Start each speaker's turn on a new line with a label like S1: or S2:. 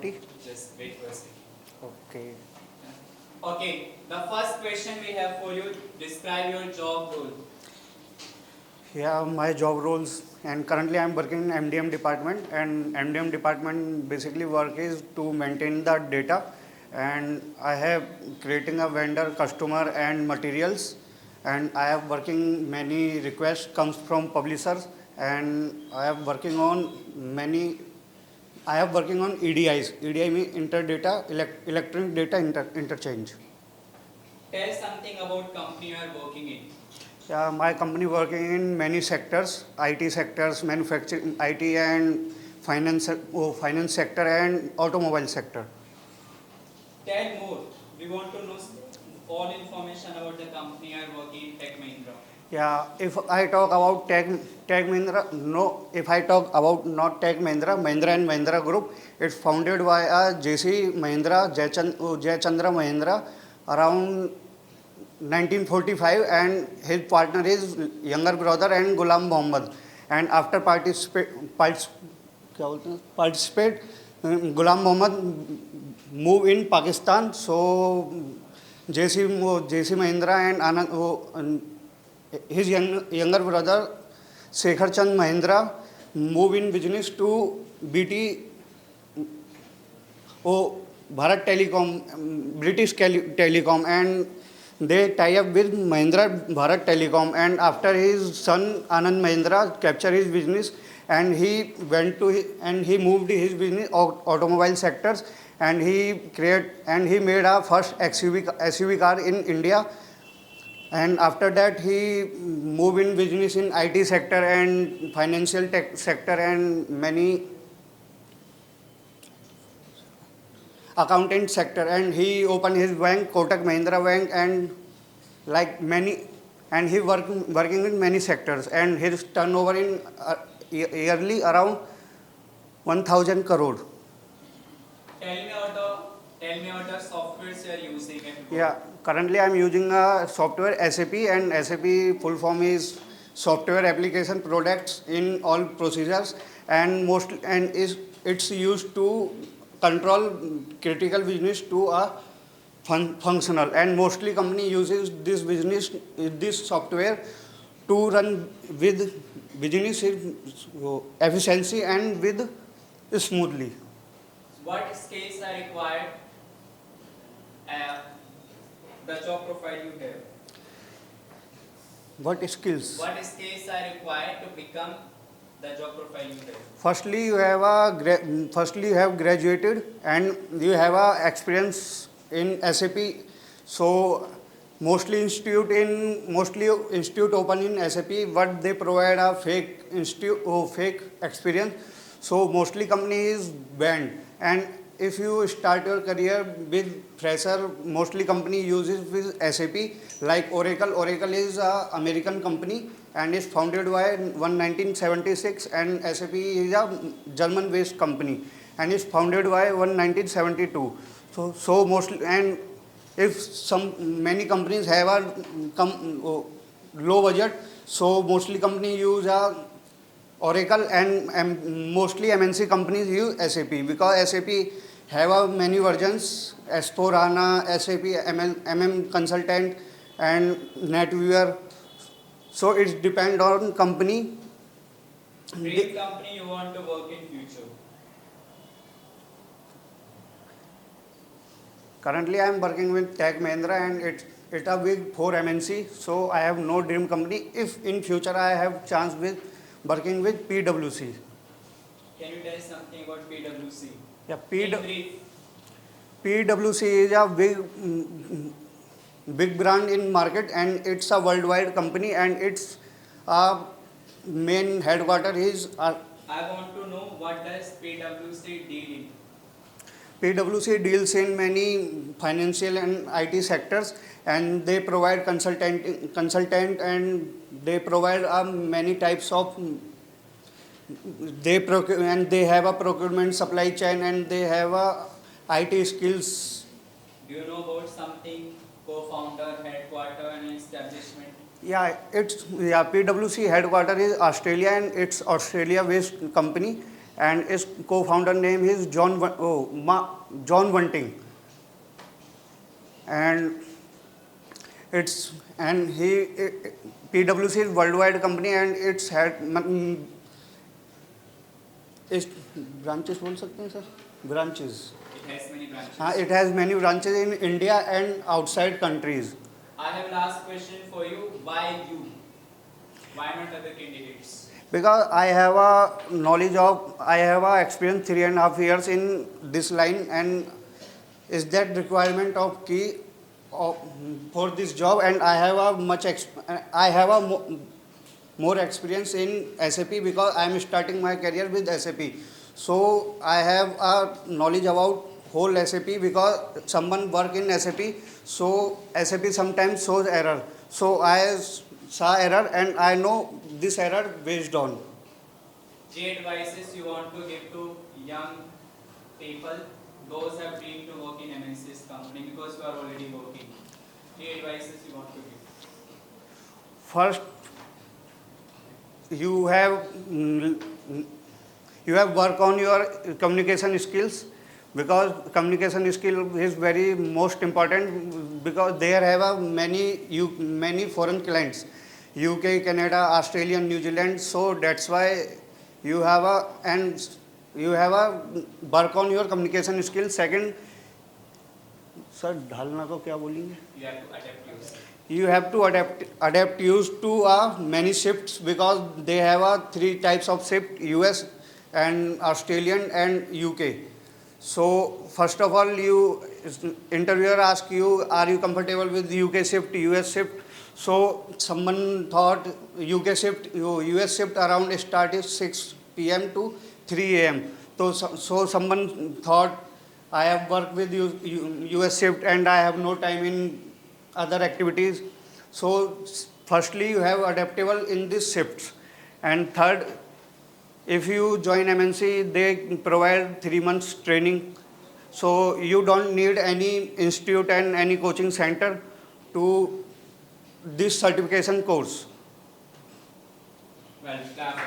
S1: Just wait for a second.
S2: Okay.
S1: Okay, the first question we have for you, describe your job role.
S2: Yeah, my job roles, and currently I'm working in MDM department, and MDM department basically work is to maintain the data, and I have creating a vendor, customer, and materials, and I have working many requests comes from publishers, and I am working on many. I have working on EDIs. EDI means interdata, electronic data interchange.
S1: Tell something about company you are working in.
S2: Yeah, my company working in many sectors, IT sectors, manufacturing, IT and finance sector and automobile sector.
S1: Tell more. We want to know all information about the company you are working in Tech Mahindra.
S2: Yeah, if I talk about Tech Mahindra, no, if I talk about not Tech Mahindra, Mahindra and Mahindra Group, it's founded by JC Mahindra, Jayachandra Mahindra around 1945, and his partner is younger brother and Ghulam Mohammed. And after participate, Ghulam Mohammed move in Pakistan. So JC Mahindra and his younger brother Shekhar Chand Mahindra move in business to BT Bharat Telecom, British Telecom, and they tie up with Mahindra Bharat Telecom. And after his son Anand Mahindra captured his business, and he moved his business automobile sectors, and he made a first SUV car in India. And after that, he moved in business in IT sector and financial tech sector and many accountant sector. And he opened his bank, Kotak Mahindra Bank, and like many, and he working in many sectors. And his turnover in yearly around 1,000 crore.
S1: Tell me about the softwares you are using.
S2: Yeah, currently I am using a software SAP, and SAP full form is software application products in all procedures, and it's used to control critical business to a functional, and mostly company uses this software to run with business efficiency and with smoothly.
S1: What skills are required? The job profile you have.
S2: What skills?
S1: What skills are required to become the job profile you have?
S2: Firstly, you have graduated and you have a experience in SAP. So mostly institute open in SAP, but they provide a fake experience. So mostly company is banned. And if you start your career with fresher, mostly company uses with SAP like Oracle. Oracle is a American company and is founded by 1976, and SAP is a German based company and is founded by 1972. So mostly, and if many companies have a low budget, so mostly company use a Oracle, and mostly MNC companies use SAP because SAP have many versions: S4HANA, SAP MM Consultant, and NetWeaver. So it depends on company.
S1: Dream company you want to work in future?
S2: Currently, I am working with Tech Mahindra, and it's a big 4 MNC. So I have no dream company. If in future I have chance with working with PwC.
S1: Can you tell something about PwC?
S2: Yeah,
S1: In brief.
S2: PwC is a big brand in market, and it's a worldwide company, and its main headquarter is.
S1: I want to know what does PwC deal in?
S2: PwC deals in many financial and IT sectors, and they provide consultant, and they provide many types of. They have a procurement supply chain, and they have a IT skills.
S1: Do you know about something co-founder, headquarter, and establishment?
S2: PwC headquarter is Australia, and it's Australia-based company, and his co-founder name is John Bunting, and PwC is worldwide company and it's had इस branches बोल सकते हैं sir branches
S1: It has many branches.
S2: हाँ it has many branches in India and outside countries.
S1: I have last question for you. Why you? Why not other candidates?
S2: Because I have a experience 3.5 years in this line, and is that requirement of key for this job, and I have a more experience in SAP because I am starting my career with SAP. So I have a knowledge about whole SAP because someone work in SAP. So SAP sometimes shows error. So I saw error and I know this error based on.
S1: 3 advices you want to give to young people, those who have dreamed to work in MNC's company because you are already working. 3 advices you want to give.
S2: First, you have work on your communication skills because communication skill is very most important because there have many foreign clients, UK, Canada, Australia, New Zealand. So that's why you have a work on your communication skills. Second, sir, ढालना को क्या बोलेंगे?
S1: You have to adapt yourself.
S2: You have to adapt used to many shifts because they have 3 types of shift: US and Australian and UK. So first of all, interviewer asks you, are you comfortable with UK shift, US shift? So someone thought UK shift, US shift around start is 6 p.m. to 3 a.m. So someone thought I have worked with US shift and I have no time in other activities. So firstly, you have adaptable in these shifts. And third, if you join MNC, they provide 3 months training. So you don't need any institute and any coaching center to this certification course.
S1: Well, clap.